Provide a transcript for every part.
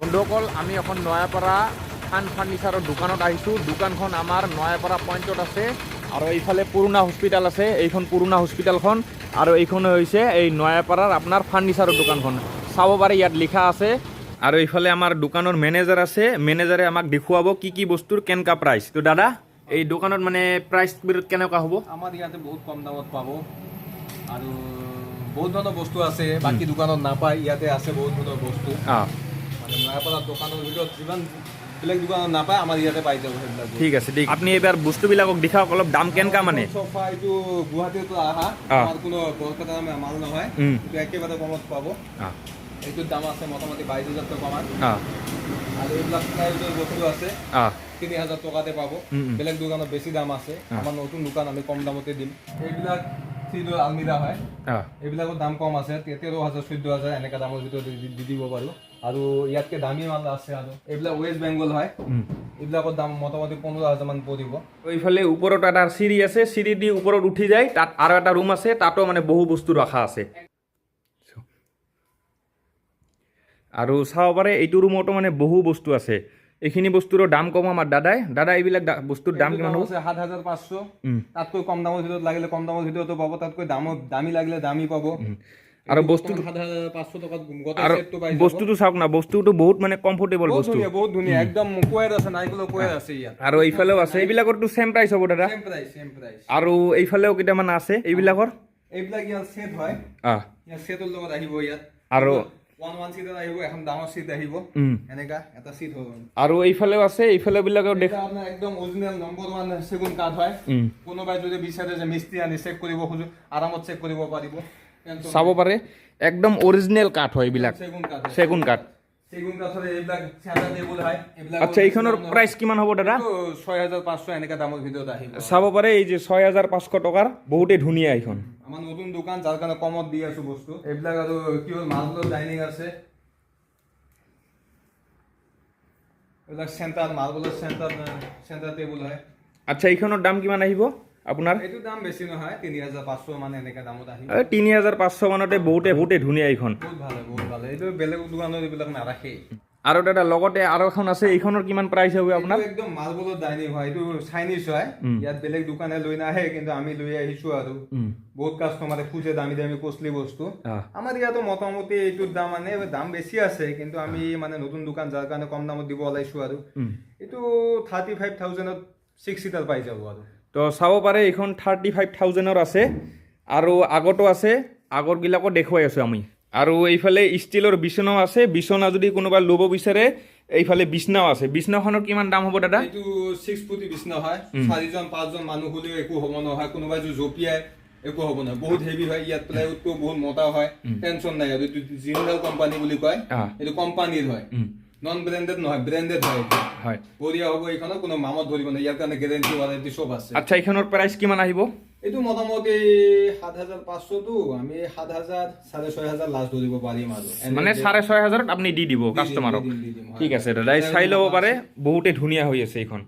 বন্ধুসকল আমি এখন নয়াপাৰা খান ফাৰ্ণিচাৰৰ দোকানত আহিছোঁ। দোকানখন আমাৰ নয়াপাৰা পইণ্টত আছে আৰু এইফালে পুৰণা হস্পিটেল আছে, এইখন পুৰণা হস্পিটেলখন আৰু এইখন হৈছে এই নয়াপাৰাৰ আপোনাৰ ফাৰ্ণিচাৰৰ দোকানখন। চাব পাৰে ইয়াত লিখা আছে। আৰু এইফালে আমাৰ দোকানৰ মেনেজাৰ আছে, মেনেজাৰে আমাক দেখুৱাব কি কি বস্তুৰ কেনেকুৱা প্ৰাইচ। তো দাদা এই দোকানত মানে প্ৰাইচ বিৰত কেনেকুৱা হ'ব? আমাৰ ইয়াতে বহুত কম দামত পাব আৰু বহুত ধৰণৰ বস্তু আছে, বাকী দোকানত নাপায়, ইয়াতে আছে বহুত ধৰণৰ বস্তু। মানে নয়াপাৰা দোকানৰ ভিতৰত যিমান বেলেগ দোকানত নাপায় আমাৰ ইয়াতে পাই যাব সেইবিলাক। ঠিক আছে, ঠিক। আপুনি এইবাৰ বস্তুবিলাকক দেখাওক অলপ, দাম কেনেকুৱা মানে? চফা এইটো গুৱাহাটীতো আহা, আমাৰ কোনো বৰপেটা মাল নহয়, এইটো একেবাৰে কমত পাব। এইটোৰ দাম আছে মোটামুটি 22,000 টকা মান। আৰু এইবিলাক প্লাইউডৰ বস্তু আছে 3,000 টকাতে পাব। বেলেগ দোকানত বেছি দাম আছে, আমাৰ নতুন দোকান আমি কম দামতে দিম। এইবিলাক থ্ৰী-ডোৰ আলমিৰা হয়, এইবিলাকৰ দাম কম আছে, 13,000 14,000 এনেকা দামৰ ভিতৰত দি দিব পাৰোঁ। আৰু ইয়াতকে দামী মাল আছে আৰু এইবিলাক ৱেষ্ট বেংগল হয়, এইবিলাকৰ দাম মোটামুটি 15,000 মান পৰিব। এইফালে ওপৰত এটা চিৰি আছে, চিৰি দি ওপৰত উঠি যায়, তাত আৰু এটা ৰুম আছে, তাতো মানে বহু বস্তু ৰখা আছে। আৰু চাব পাৰে এইটো ৰুমতো মানে বহু বস্তু আছে। এইখিনি বস্তুৰ দাম কম আমাৰ দাদা এইবিলাক বস্তুৰ দাম কিমান হ'ব? 7,500। তাতকৈ কম দামৰ ভিতৰত লাগিলে কম দামৰ ভিতৰতো পাব, তাতকৈ দামী লাগিলে দামী পাব। আৰু বস্তু 7,500 টকাত গোটেই আৰু সেটটো পাই যাব। বস্তুটো চাওক না, বস্তুটো বহুত মানে কমফৰ্টেবল বস্তু, বহুত ধুনীয়া একদম কোৱেৰ আছে, নাইকলৰ কোৱেৰ আছে ইয়াত। আৰু এইফালেও আছে, এইবিলাকৰতো চেম প্ৰাইচ হ'ব দাদা? Same price. আৰু এইফালেও কেইটামান আছে এইবিলাকৰ? এইবিলাক ইয়াত সেট হয়, ইয়াত সেটৰ লগত আহিব ইয়াত। আৰু 1 চিটৰ আহিব, এখন ডাঙৰ চিট আহিব, এনেকা এটা চিট হ'ব। আৰু এইফালেও আছে, এইফালে বিলাকেও দেখ আপোনাৰ একদম অৰিজিনেল নম্বৰ 1 চেগুন কাঠ হয়। কোনোবাই যদি বিচাৰে যে মিস্ত্ৰী আনি চেক কৰিব খোজো, আৰামত চেক কৰিব পাৰিব। চাব পাৰে একদম অৰিজিনেল কাঠ হয় এইবিলাক, চেগুন কাঠ। চেগুন কাঠৰ এইবিলাক চেণ্টাৰ টেবুল হয়, এইবিলাক। আচ্ছা, এইখনৰ প্ৰাইচ কিমান হ'ব দাদা? 6,500 এনেকা দামৰ ভিতৰত আহিব। চাব পাৰে এই যে 6,500 টকাৰ, বহুতেই ধুনীয়া এইখন। আমাৰ নতুন দোকান, যাৰ কাৰণে কমত দি আছো বস্তু। এইবিলাক আৰু কি হ'ল, মাৰ্বলৰ ডাইনিং আছে, এইবিলাক চেণ্টাৰ মাৰ্বলৰ চেণ্টাৰ টেবুল হয়। আচ্ছা, এইখনৰ দাম কিমান আহিব আপোনাৰ? এইটো দাম বেছি নহয়, 3,500 মানে এনেকা দামত আহিব। 3,500 মানতে বহুতেই ধুনীয়া এইখন। বহুত ভাল। এইটো বেলেগ দোকানত এইবিলাক নাৰাখে। আৰু দাদা লগতে আৰু এখন আছে, এইখনৰ কিমান প্ৰাইচ হ'ব আপোনাৰ? একদম মাৰ্বলৰ ডাইনিং হয়, এইটো চাইনিজ হয়। ইয়াত বেলেগ দোকানে লৈ নাহে, কিন্তু আমি লৈ আহিছো আৰু বহুত কাষ্টমাৰে খোজে দামী কষ্টলি বস্তু। আমাৰ ইয়াতো মোটামুটি এইটোৰ দাম মানে দাম বেছি আছে, কিন্তু আমি মানে নতুন দোকান যাৰ কাৰণে কম দামত দিব ওলাইছো। আৰু এইটো 35,000ত 6 চিটাৰ পাই যাব। আৰু তো চাব পাৰে এইখন 35,000ৰ আছে, আৰু আগতো আছে, আগৰবিলাকো দেখুৱাই আছোঁ আমি। আৰু এইফালে ষ্টিলৰ বিচনাও আছে, বিচনা যদি কোনোবা ল'ব বিচাৰে এইফালে বিচনাও আছে। বিচনাখনৰ কিমান দাম হ'ব দাদা? এইটো 6 ফুটি বিচনা হয়, 4জন-5জন মানুহ হ'লেও একো হ'ব নহয়, কোনোবাই যদি জঁপিয়াই একো হ'ব নহয়, বহুত হেভি হয়। ইয়াত প্লাইউডটো বহুত মোটা হয়, টেনচন নাই। আৰু এইটো জিন্দাল কোম্পানী বুলি কয়, এইটো কোম্পানীৰ হয়, নন ব্ৰেণ্ডেড নহয়, ব্ৰেণ্ডেড হয়। বঢ়িয়া হ'ব, এইখনত কোনো মামত ধৰিব নাই, ইয়াৰ কাৰণে গেৰেণ্টি ৱাৰেণ্টি চব আছে। আচ্ছা, এইখনৰ প্ৰাইচ কিমান আহিব? এইটো মোটামুটি 7,500টো আমি 7,000 6,500 লাষ্ট ধৰিব পাৰিম। আৰু মানে 6,500ত আপুনি দি দিব কাষ্টমাৰক? ঠিক আছে দাদা, চাই ল'ব পাৰে, বহুতেই ধুনীয়া হৈ আছে এইখন।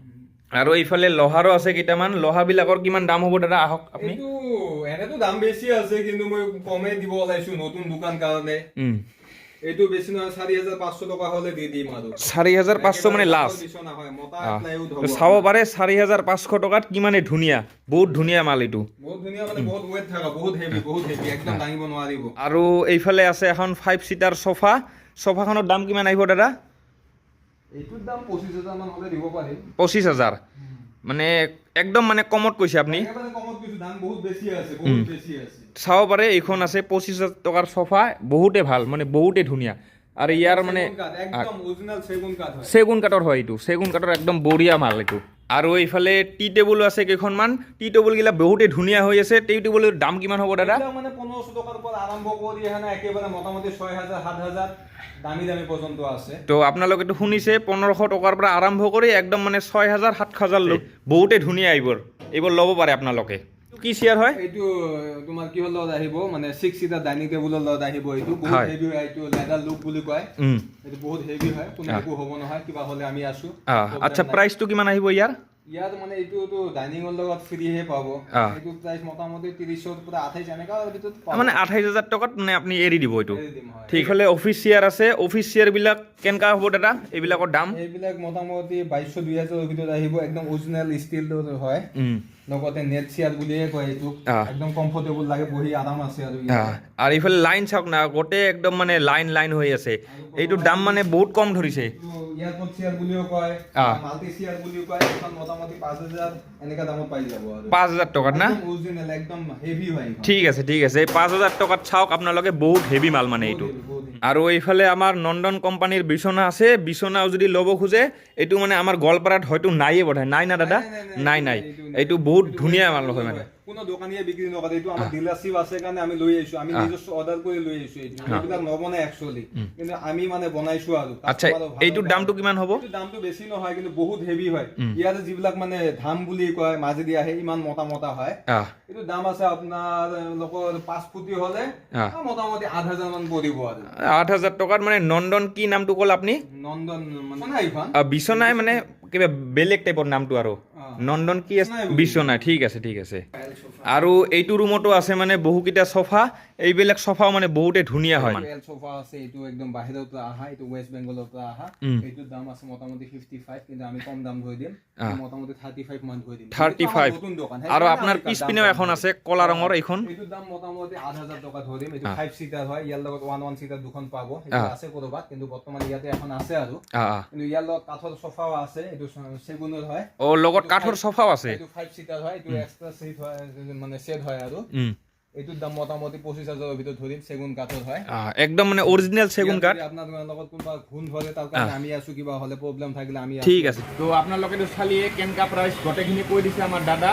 আৰু এইফালে লোহাৰো আছে কেইটামান, লোহাবিলাকৰ কিমান দাম হ'ব দাদা? আহক আপুনি। এইটো এনেতো দাম বেছি আছে, কিন্তু মই কমে দিব ওলাইছো নতুন দোকান কাৰণে। এইটো বেছি নহয়, 4,500 টকা হ'লে দি দিম। আৰু 4,500 মানে লাষ্ট। চাব পাৰে 4,500 টকাত কিমানে ধুনীয়া, বহুত ধুনীয়া মাল এইটো। বহুত ধুনীয়া মানে বহুত ৱেট থাকা, বহুত হেভি, একদম দাঙিব নোৱাৰিব। আৰু এইফালে আছে এখন 5 চিটাৰ চফা। চফাখনৰ দাম কিমান আহিব দাদা? এইটোৰ দাম 25,000 মান হ'লে দিব পাৰিম। 25,000 মানে একদম মানে কমত কৈছে আপুনি? কমত কৈছো, দাম বহুত বেছি আছে। চাব পাৰে এইখন আছে 25,000 টকাৰ চফা, বহুতেই ভাল, মানে বহুতেই ধুনীয়া। আৰু ইয়াৰ মানে চেগুন কাঠৰ হয়, এইটো চেগুন কাঠৰ একদম বঢ়িয়া মাল এইটো। আৰু এইফালে টি টেবুলো আছে কেইখনমান, টি টেবুলগিলা বহুতেই ধুনীয়া হৈ আছে। টি টেবুলৰ দাম কিমান হ'ব দাদা? মানে 1,500 টকাৰ পৰা আৰম্ভ কৰি একেবাৰে মোটামুটি 6,000 7,000 দামী পৰ্যন্ত আছে। তো আপোনালোকেতো শুনিছে, 1,500 টকাৰ পৰা আৰম্ভ কৰি একদম মানে 6,000 7,000 লৈ বহুতেই ধুনীয়া এইবোৰ ল'ব পাৰে আপোনালোকে। কি চেয়াৰ হয়? এইটো তোমাৰ কিহৰ লগত আহিব, মানে 6 চিটাৰ ডাইনিং টেবুলৰ লগত আহিব। এইটো বহুত হেভি হয়, এইটো লেডাৰ লুক বুলি কয়। এইটো বহুত হেভি হয়, কোনো একো হ'ব নহয়, কিবা হ'লে আমি আছো। আচ্ছা, প্ৰাইচটো কিমান আহিব ইয়াৰ? ইয়াত মানে এইটো ডাইনিঙৰ লগত ফ্ৰীহে পাব এইটো প্ৰাইচ মোটামুটি 30 পৰা 28 এনেকা ভিতৰত পাব মানে 28,000 টকাত মানে আপুনি এৰি দিব এইটো এৰি দিম, হয়। ঠিক হ'লে অফিচ চেয়াৰ আছে অফিচ চেয়াৰবিলাক কেনেকা হ'ব দাদা এইবিলাকৰ দাম এইবিলাক মোটামুটি 2200-2000 ভিতৰত আহিব একদম অৰিজিনেল ষ্টিলৰ হয় লগতে নেট চেয়াৰ বুলিয়ে কয় এইটো একদম কমফৰ্টেবল লাগে বহি আৰাম আছে আৰু আৰু এইফালে লাইন চাওক না গোটেই একদম মানে লাইন হৈ আছে এইটোৰ দাম মানে বহুত কম ধৰিছে এয়াৰপোৰ্ট চেয়াৰ বুলিও কয় মাল্টি চেয়াৰ বুলিও কয় এখন মোটামুটি 5000 এনেকা দামত পাই যাব আৰু 5000 টকাত না অৰিজিনেল একদম হেভি হয় ঠিক আছে এই 5000 টকাত চাওক আপোনালোকে বহুত হেভি মাল মানে এইটো আৰু এইফালে আমাৰ নন্দন কোম্পানীৰ বিছনা আছে বিছনাও যদি ল'ব খোজে এইটো মানে আমাৰ গোৱালপাৰাত হয়তো নাইয়ে বোধহয় নাই না দাদা নাই এইটো বহুত ধুনীয়া মাল হয় মানে কোনো দোকানীয়ে বিক্ৰী নকৰে এইটো আমাৰ ডিলাৰশ্বিপ আছে কাৰণে আমি লৈ আহিছো আমি নিজস্ব অৰ্ডাৰ কৰি লৈ আহিছো এইবিলাক নবনাই একচুয়ালি কিন্তু আমি মানে বনাইছো আৰু আচ্ছা এইটোৰ দামটো কিমান হ'ব এইটো দামটো বেছি নহয় কিন্তু বহুত হেভি হয় ইয়াতে যিবিলাক মানে ধাম বুলি কয় মাজেদি আহে ইমান মোটা হয় এইটো দাম আছে আপোনাৰ লোকৰ 5 ফুটি হলে মোটামুটি 8000 মান পৰিব আৰু 8000 টকাত মানে নন্দন কি নামটো ক'ল আপুনি নন্দন মানে এইখন বিছনাই মানে কিবা বেলেগ টাইপৰ নামটো আৰু নন্দন কি আছে বিছনা ঠিক আছে আৰু এইটো ৰুমতো আছে মানে বহুকেইটা সোফা এইবিলাক সোফাও মানে বহুতে ধুনীয়া হয় মানে এল সোফা আছে এইটো একদম বাহিৰৰ পৰা আহা এইটো ওয়েস্ট বেংগলৰ পৰা আহা এইটো দাম আছে মোটামুটি 55 কিন্তু আমি কম দাম ধৰি দিম মোটামুটি 35 মান ধৰি দিম 35 আৰু আপোনাৰ পিছপিনেও এখন আছে কলা ৰঙৰ এইখন এইটো দাম মোটামুটি 8000 টকা ধৰি দিম এইটো 5 সিটাৰ হয় ইয়াৰ লগত 1 সিটাৰ দুখন পাব এটা আছে কৰবাত কিন্তু বৰ্তমান ইয়াতে এখন আছে আৰু কিন্তু ইয়াৰ লগত কাঠৰ সোফাও আছে এইটো সেগুনৰ হয় লগত কাঠৰ সোফাও আছে এইটো 5 সিটাৰ হয় এইটো এক্সট্ৰা সিট হয় মানে সেট হয় আৰু এইটোৰ দাম মোটামুটি 25000 ভিতৰত ধৰিম সেগুন কাঠৰ হয় একদম মানে অৰিজিনেল সেগুন কাঠ আপোনাৰ লগত কোনবা ঘুণ ধৰে তাৰ কাৰণে আমি আছো কিবা হলে প্ৰবলেম থাকিলে আমি ঠিক আছে তো আপোনালোকে তো চালিয়ে কেনকা প্ৰাইস গোটেইখিনি কৈ দিছে আমাৰ দাদা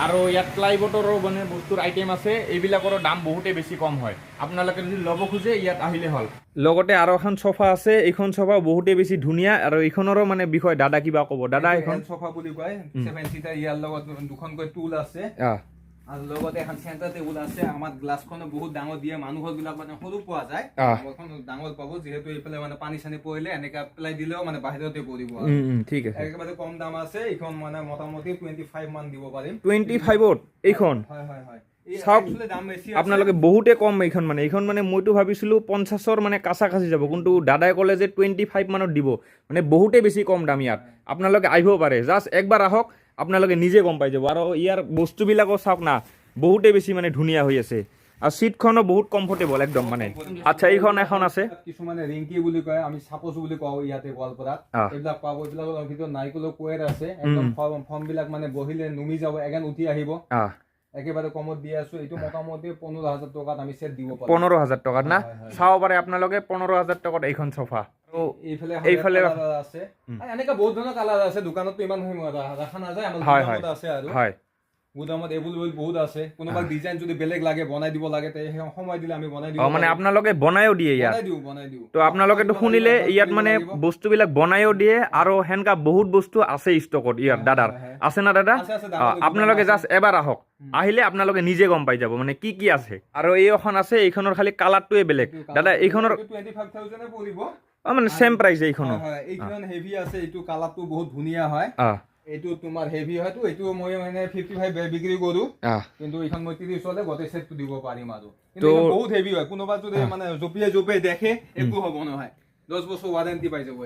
আৰু ইয়াত প্লাইবোৰ্ডৰো মানে বস্তুৰ আইটেম আছে এইবিলাকৰ দাম বহুতে বেছি কম হয় আপোনালোকে যদি ল'ব খোজে ইয়াত আহিলে হ'ল লগতে আৰু এখন সোফা আছে এইখন সোফা বহুতে বেছি ধুনীয়া আৰু এইখনৰো মানে বিষয় দাদা কিবা ক'ব দাদা এইখন সোফা বুলি কয় 7 সিটাৰ ইয়াৰ লগত দুখনকৈ টুল আছে আৰু লগতে এখন চেন্টাৰ টেবুল আছে আমাৰ গ্লাছখনো বহুত ডাঙৰ দিয়ে মানুহৰ বিলাক মানে সৰু পোৱা যায় এখন ডাঙৰ পাব যেহেতু এইফালে মানে পানী চানি পৰিলে এনেকা পেলাই দিলেও মানে বাহিৰতে পৰিব ঠিক আছে একেবাৰে কম দাম আছে এইখন মানে মোটামুটি 25 মান দিব পাৰিম 25ত এইখন হয় আপোনালোকে বহুতে কম এইখন মানে মইতো ভাবিছিলো 50ৰ মানে কাছাকাছি যাব কিন্তু দাদাই ক'লে যে 25 মানত দিব মানে বহুতে বেছি কম দাম ইয়াত আপোনালোকে আহিব পাৰে জাষ্ট একবাৰ আহক আপোনালোকে নিজে গম পাই যাব আৰু ইয়াৰ বস্তুবিলাকো চাওক না বহুতে বেছি মানে ধুনীয়া হৈ আছে আৰু সিটখনো বহুত কমফৰ্টেবল একদম মানে আচ্ছা এইখন এখন আছে কিছুমানে ৰিংকি বুলি কয় আমি সাপোজ বুলি কওঁ ইয়াতে গোৱালপাৰাত এইবিলাক পাব এইবিলাকৰ ভিতৰত নাৰিকলৰ কোৱেৰ আছে একদম ফৰ্ম বিলাক মানে বহিলে নুমি যাব এগান উঠি আহিব একেবাৰে কমত দি আছো এইটো মোটামুটি 15000 টকাত আমি সেট দিব পাৰো 15000 টকাত না চাও পাৰে আপোনালোকে 15000 টকাত এইখন সোফা আৰু এইফালে আছে এনেকা বহুত ধৰণৰ কালাৰ আছে দোকানত ইমান ৰাখা নাযায় আমাৰ দোকানত আছে আৰু গুদামত এভেইলেবল বহুত আছে কোনোবা ডিজাইন যদি বেলেগ লাগে বনাই দিব লাগে তে সময় দিলে আমি বনাই দিও মানে আপোনালোকে বনায়ও দিয়ে ইয়াত বনাই দিও তো আপোনালোকে তো শুনিলে ইয়াত মানে বস্তুবিলাক বনায়ও দিয়ে আৰু হেনকা বহুত বস্তু আছে ষ্টকত ইয়াত দাদাৰ আছে না দাদা আপোনালোকে জাস্ট এবাৰ আহক আহিলে আপোনালোকে নিজে গম পাই যাব মানে কি আছে আৰু এই এখন আছে এইখনৰ খালি কালাৰটোৱে বেলেগ দাদা এইখনৰ 25000 এ পৰিব মানে সেম প্ৰাইস এইখনো এইখন হেভি আছে এইটো কালাৰটো বহুত ধুনীয়া হয় এইটো তোমাৰ হেভি হয়তো এইটো মই মানে 55 বিক্ৰী কৰো কিন্তু এইখন মই 30 হলে গোটেই সেটটো দিব পাৰিম আৰু কিন্তু বহুত হেভি হয় কোনোবা যদি মানে জপিয়ে দেখে একো হ'ব নহয় 10 বছৰ ওয়াৰেন্টি পাই যাব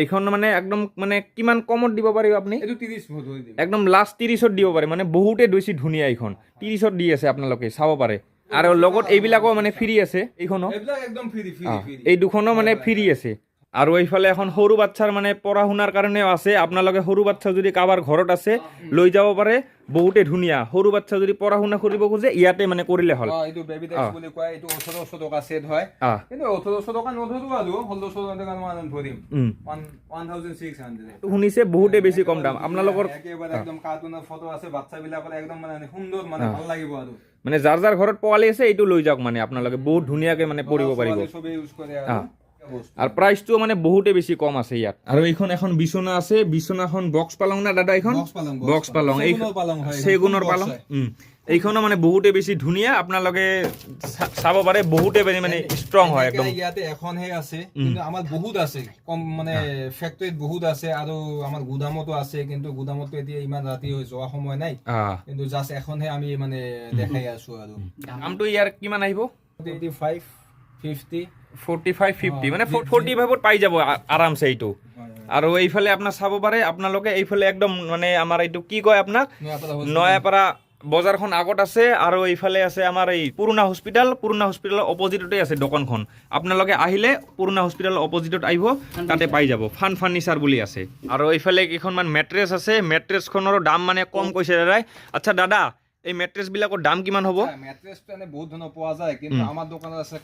এইখন মানে একদম মানে কিমান কমত দিব পাৰিব আপুনি এইটো 30 ধৰি দিম একদম লাষ্ট 30ত দিব পাৰে মানে বহুতে বেছি ধুনীয়া এইখন 30ত দি আছে আপোনালোকে চাব পাৰে আৰু লগত এইবিলাকো মানে ফ্ৰী আছে এইখনো এইবিলাক একদম ফ্ৰী এই দুখনো মানে ফ্ৰী আছে আৰু এইফালে এখন সৰু বাচ্চাৰ মানে পঢ়া শুনাৰ কাৰণেও আছে আপোনালোকে সৰু বাচ্চা যদি কাবাৰ ঘৰত আছে লৈ যাব পাৰে বহুতে ধুনীয়া সৰু বাচ্চা যদি পঢ়া শুনা কৰিব খোজে ইয়াতে মানে কৰিলে হ'ল এইটো বেবি ডেস্ক বুলি কয় এইটো 1800 টকা সেট হয় কিন্তু 1800 টকা নধৰো আৰু 1600 টকা মান ধৰিম 1600 শুনিছে বহুতে বেছি কম দাম আপোনালোকৰ একেবাৰে একদম কাৰ্টুনৰ ফটো আছে বাচ্চাবিলাকৰ একদম মানে সুন্দৰ মানে ভাল লাগিব আৰু মানে যাৰ ঘৰত পোৱালি আছে এইটো লৈ যাওক মানে আপোনালোকে বহুত ধুনীয়াকে মানে পঢ়িব পাৰিব সবে ইউজ কৰে আৰু আৰ প্ৰাইসটোও মানে বহুতে বেছি কম আছে ইয়াত আৰু এইখন এখন বিছনা আছে বিছনাখন বক্স পালং না দাদা এইখন বক্স পালং এই চেগুনৰ পালং এইখনো মানে বহুতে বেছি ধুনীয়া আপোনালোকে চাব পাৰে বহুতে মানে ষ্ট্ৰং হয় একদম ইয়াতে এখনহে আছে কিন্তু আমাৰ বহুত আছে কম মানে ফ্যাক্টৰীত বহুত আছে আৰু আমাৰ গুদামতো আছে কিন্তু গুদামতো এতিয়া ইমান ৰাতি হৈ যোৱা সময় নাই কিন্তু জাস্ট এখনহে আমি মানে দেখাই আছো আৰু দামটো ইয়াৰ কিমান আহিব 85 50 45 50 মানে 45ত পাই যাব আৰামছে এইটো আৰু এইফালে আপোনাৰ চাব পাৰে আপোনালোকে এইফালে একদম মানে আমাৰ এইটো কি কয় আপোনাক নয়াপাৰা বজাৰখন আগত আছে আৰু এইফালে আছে আমাৰ এই পুৰণা হস্পিটালৰ অপজিটতে আছে দোকানখন আপোনালোকে আহিলে পুৰণা হস্পিটালৰ অপজিটত আহিব তাতে পাই যাব ফান ফাৰ্নিচাৰ বুলি আছে আৰু এইফালে কেইখনমান মেট্ৰেছ আছে মেট্ৰেছখনৰো দাম মানে কম কৈছে দাদাই আচ্ছা দাদা এই মেট্ৰেছ বিলাকৰ দাম কিমান হ'ব মেট্ৰেছটো এনে বহুত ধৰণৰ পোৱা যায় কিন্তু আমাৰ দোকানত আছে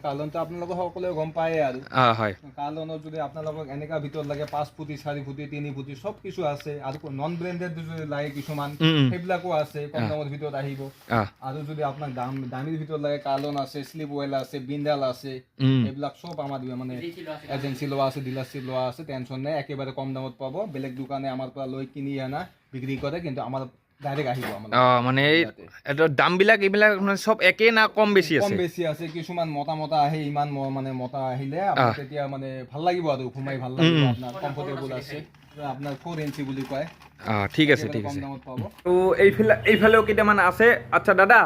কাৰ্লনটো আপোনালোকে সকলোৱে গম পায় আৰু হয় কাৰ্লনত যদি আপোনালোকক এনেকা ভিতৰত লাগে 5 ফুটি 4 ফুটি 3 ফুটি সব কিছু আছে আৰু নন ব্ৰেণ্ডেড যদি লাগে কিছুমান সেইবিলাকো আছে কম দামৰ ভিতৰত আহিব আৰু যদি আপোনাক দামীৰ ভিতৰত লাগে কাৰ্লন আছে স্লিপ ৱেল আছে বিন্দাল আছে এইবিলাক সব আমাৰ মানে এজেন্সি লোৱা আছে ডিলাৰশ্বিপ লোৱা আছে টেনচন নাই একেবাৰে কম দামত পাব বেলেগ দোকানে আমাৰ পৰা লৈ কিনি আনা বিক্ৰী কৰে কিন্তু আমাৰ ডাইৰেক্ট আহিব মানে এটা দাম বিলাক এইবিলাক মানে সব একে না কম বেছি আছে কিছুমান মতা আহে ইমান মানে মতা আহিলে আপোনাৰ তেতিয়া মানে ভাল লাগিব আৰু ঘুমাই ভাল লাগিব আপোনাৰ কমফৰ্টেবল আছে আপোনাৰ 4 ইঞ্চি বুলি কয় ঠিক আছে তো এইফালেও কেইটামান আছে আচ্ছা দাদা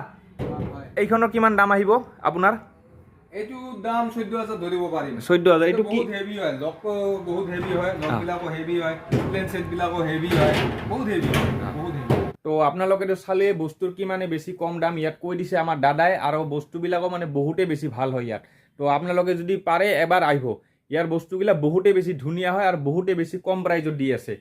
এইখনৰ কিমান দাম আহিব আপোনাৰ এইটো দাম 14000 ধৰিব পাৰিম 14000 এইটো কি বহুত হেভি হয় লক বহুত হেভি হয় লক বিলাকো হেভি হয় প্লেন সেট বিলাকো হেভি হয় বহুত হেভি তো আপোনালোকেতো চালে বস্তুৰ কি মানে বেছি কম দাম ইয়াত কৈ দিছে আমাৰ দাদাই আৰু বস্তুবিলাকো মানে বহুতে বেছি ভাল হয় ইয়াত তো আপোনালোকে যদি পাৰে এবাৰ আহিব ইয়াৰ বস্তুবিলাক বহুতে বেছি ধুনীয়া হয় আৰু বহুতে বেছি কম প্ৰাইজত দি আছে